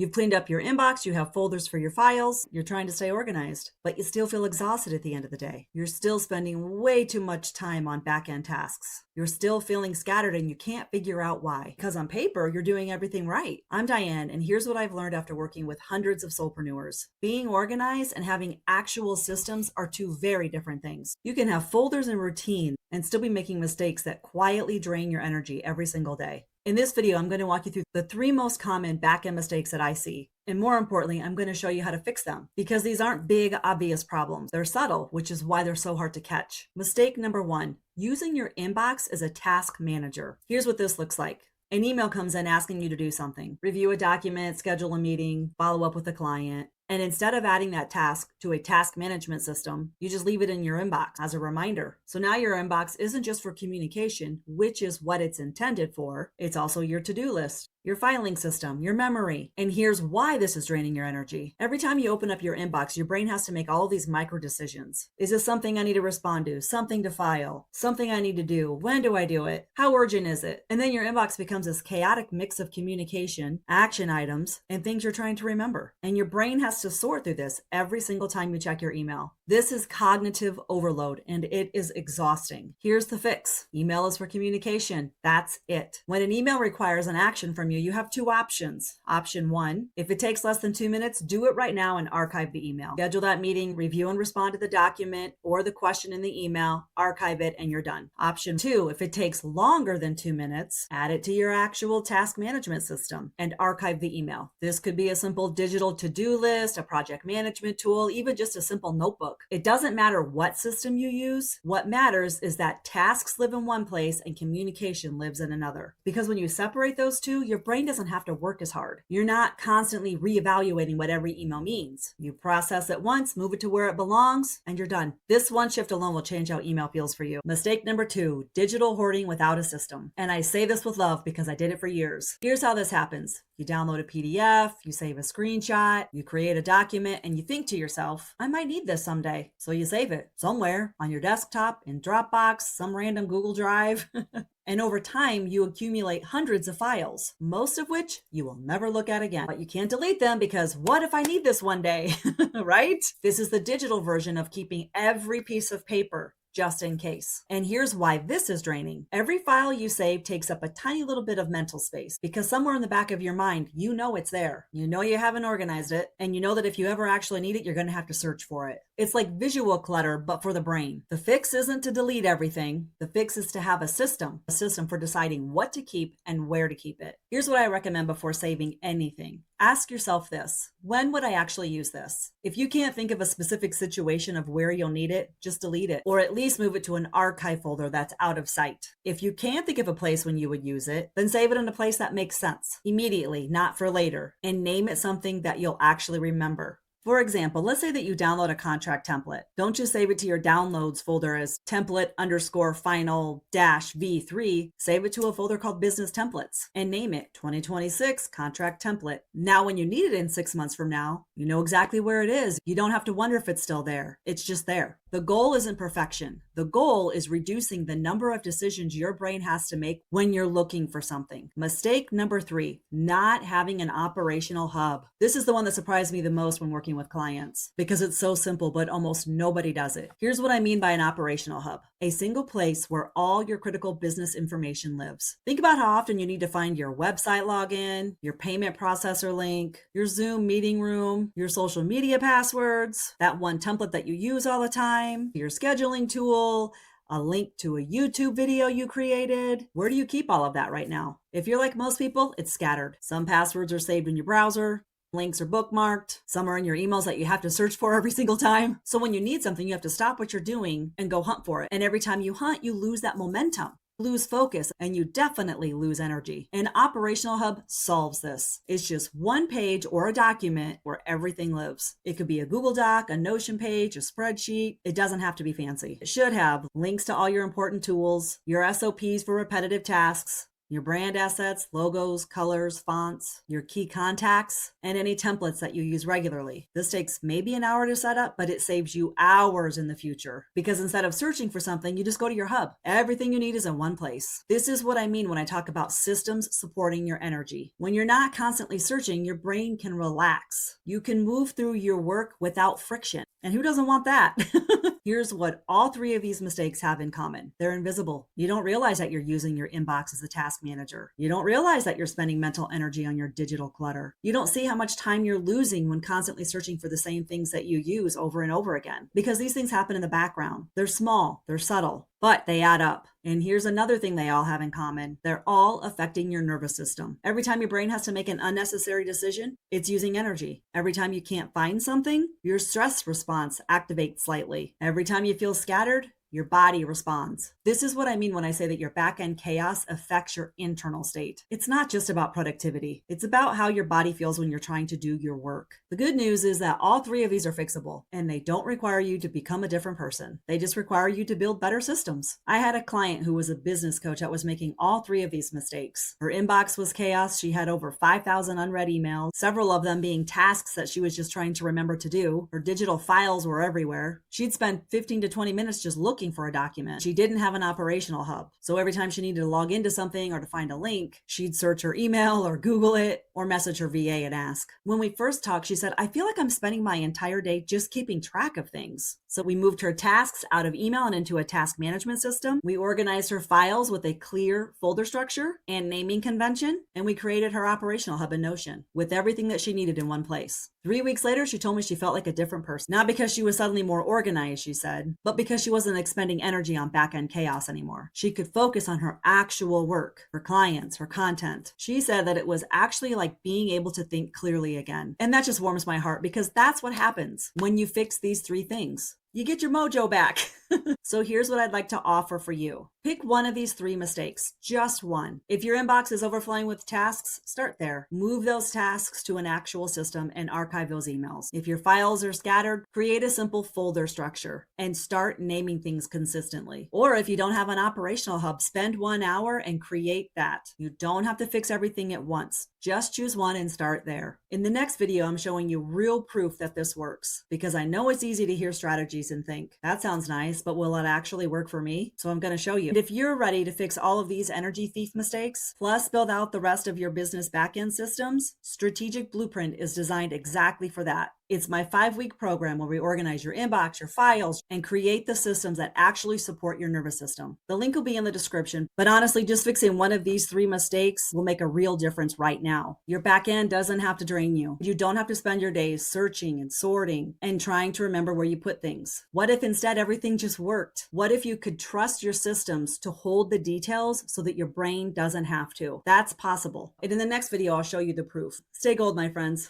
You've cleaned up your inbox, you have folders for your files, you're trying to stay organized, but you still feel exhausted at the end of the day. You're still spending way too much time on back-end tasks. You're still feeling scattered and you can't figure out why. Because on paper, you're doing everything right. I'm Diane, and here's what I've learned after working with hundreds of solopreneurs. Being organized and having actual systems are two very different things. You can have folders and routine and still be making mistakes that quietly drain your energy every single day. In this video, I'm going to walk you through the 3 most common back-end mistakes that I see. And more importantly, I'm going to show you how to fix them because these aren't big, obvious problems. They're subtle, which is why they're so hard to catch. Mistake number 1, using your inbox as a task manager. Here's what this looks like. An email comes in asking you to do something, review a document, schedule a meeting, follow up with a client. And instead of adding that task to a task management system, you just leave it in your inbox as a reminder. So now your inbox isn't just for communication, which is what it's intended for. It's also your to-do list, your filing system, your memory. And here's why this is draining your energy. Every time you open up your inbox, your brain has to make all of these micro decisions. Is this something I need to respond to? Something to file? Something I need to do? When do I do it? How urgent is it? And then your inbox becomes this chaotic mix of communication, action items, and things you're trying to remember. And your brain has to sort through this every single time you check your email. This is cognitive overload and it is exhausting. Here's the fix. Email is for communication. That's it. When an email requires an action from you, you have 2 options. Option 1, if it takes less than 2 minutes, do it right now and archive the email. Schedule that meeting, review and respond to the document or the question in the email, archive it, and you're done. Option 2, if it takes longer than 2 minutes, add it to your actual task management system and archive the email. This could be a simple digital to-do list, a project management tool, even just a simple notebook. It doesn't matter what system you use. What matters is that tasks live in one place and communication lives in another. Because when you separate those two, your brain doesn't have to work as hard. You're not constantly reevaluating what every email means. You process it once, move it to where it belongs, and you're done. This one shift alone will change how email feels for you. Mistake number 2, digital hoarding without a system. And I say this with love because I did it for years. Here's how this happens. You download a PDF, you save a screenshot, you create a document, and you think to yourself, I might need this someday. So you save it somewhere on your desktop, in Dropbox, some random Google Drive. And over time, you accumulate hundreds of files, most of which you will never look at again. But you can't delete them because what if I need this one day, right? This is the digital version of keeping every piece of paper just in case. And here's why this is draining. Every file you save takes up a tiny little bit of mental space because somewhere in the back of your mind, you know it's there. You know you haven't organized it, and you know that if you ever actually need it, you're going to have to search for it. It's like visual clutter, but for the brain. The fix isn't to delete everything. The fix is to have a system for deciding what to keep and where to keep it. Here's what I recommend before saving anything. Ask yourself this: when would I actually use this? If you can't think of a specific situation of where you'll need it, just delete it, or at least move it to an archive folder that's out of sight. If you can think of a place when you would use it, then save it in a place that makes sense immediately, not for later, and name it something that you'll actually remember. For example, let's say that you download a contract template. Don't just save it to your downloads folder as template_final-v3. Save it to a folder called business templates and name it 2026 contract template. Now, when you need it in 6 months from now, you know exactly where it is. You don't have to wonder if it's still there. It's just there. The goal isn't perfection. The goal is reducing the number of decisions your brain has to make when you're looking for something. Mistake number 3, not having an operational hub. This is the one that surprised me the most when working with clients because it's so simple, but almost nobody does it. Here's what I mean by an operational hub: a single place where all your critical business information lives. Think about how often you need to find your website login, your payment processor link, your Zoom meeting room, your social media passwords, that one template that you use all the time, your scheduling tool, a link to a YouTube video you created. Where do you keep all of that right now? If you're like most people, it's scattered. Some passwords are saved in your browser. Links are bookmarked. Some are in your emails that you have to search for every single time. So when you need something, you have to stop what you're doing and go hunt for it. And every time you hunt, you lose that momentum, lose focus, and you definitely lose energy. An operational hub solves this. It's just one page or a document where everything lives. It could be a Google Doc, a Notion page, a spreadsheet. It doesn't have to be fancy. It should have links to all your important tools, your SOPs for repetitive tasks, your brand assets, logos, colors, fonts, your key contacts, and any templates that you use regularly. This takes maybe an hour to set up, but it saves you hours in the future because instead of searching for something, you just go to your hub. Everything you need is in one place. This is what I mean when I talk about systems supporting your energy. When you're not constantly searching, your brain can relax. You can move through your work without friction. And who doesn't want that? Here's what all three of these mistakes have in common. They're invisible. You don't realize that you're using your inbox as a task manager. You don't realize that you're spending mental energy on your digital clutter. You don't see how much time you're losing when constantly searching for the same things that you use over and over again. Because these things happen in the background. They're small, they're subtle, but they add up. And here's another thing they all have in common. They're all affecting your nervous system. Every time your brain has to make an unnecessary decision, it's using energy. Every time you can't find something, your stress response activates slightly. Every time you feel scattered, your body responds. This is what I mean when I say that your back-end chaos affects your internal state. It's not just about productivity. It's about how your body feels when you're trying to do your work. The good news is that all three of these are fixable, and they don't require you to become a different person. They just require you to build better systems. I had a client who was a business coach that was making all three of these mistakes. Her inbox was chaos. She had over 5,000 unread emails, several of them being tasks that she was just trying to remember to do. Her digital files were everywhere. She'd spend 15 to 20 minutes just looking for a document. She didn't have an operational hub. So every time she needed to log into something or to find a link, she'd search her email or Google it or message her VA and ask. When we first talked, she said, I feel like I'm spending my entire day just keeping track of things. So we moved her tasks out of email and into a task management system. We organized her files with a clear folder structure and naming convention, and we created her operational hub in Notion with everything that she needed in one place. 3 weeks later, she told me she felt like a different person. Not because she was suddenly more organized, she said, but because she wasn't expending energy on back-end chaos anymore. She could focus on her actual work, her clients, her content. She said that it was actually like being able to think clearly again. And that just warms my heart because that's what happens when you fix these three things. You get your mojo back. So here's what I'd like to offer for you. Pick one of these three mistakes, just one. If your inbox is overflowing with tasks, start there. Move those tasks to an actual system and archive those emails. If your files are scattered, create a simple folder structure and start naming things consistently. Or if you don't have an operational hub, spend 1 hour and create that. You don't have to fix everything at once. Just choose one and start there. In the next video, I'm showing you real proof that this works because I know it's easy to hear strategies and think, that sounds nice, but will it actually work for me? So I'm going to show you. And if you're ready to fix all of these energy thief mistakes, plus build out the rest of your business backend systems, Strategic Blueprint is designed exactly for that. It's my 5-week program where we organize your inbox, your files, and create the systems that actually support your nervous system. The link will be in the description, but honestly, just fixing one of these three mistakes will make a real difference right now. Your back end doesn't have to drain you. You don't have to spend your days searching and sorting and trying to remember where you put things. What if instead everything just worked? What if you could trust your systems to hold the details so that your brain doesn't have to? That's possible. And in the next video, I'll show you the proof. Stay gold, my friends.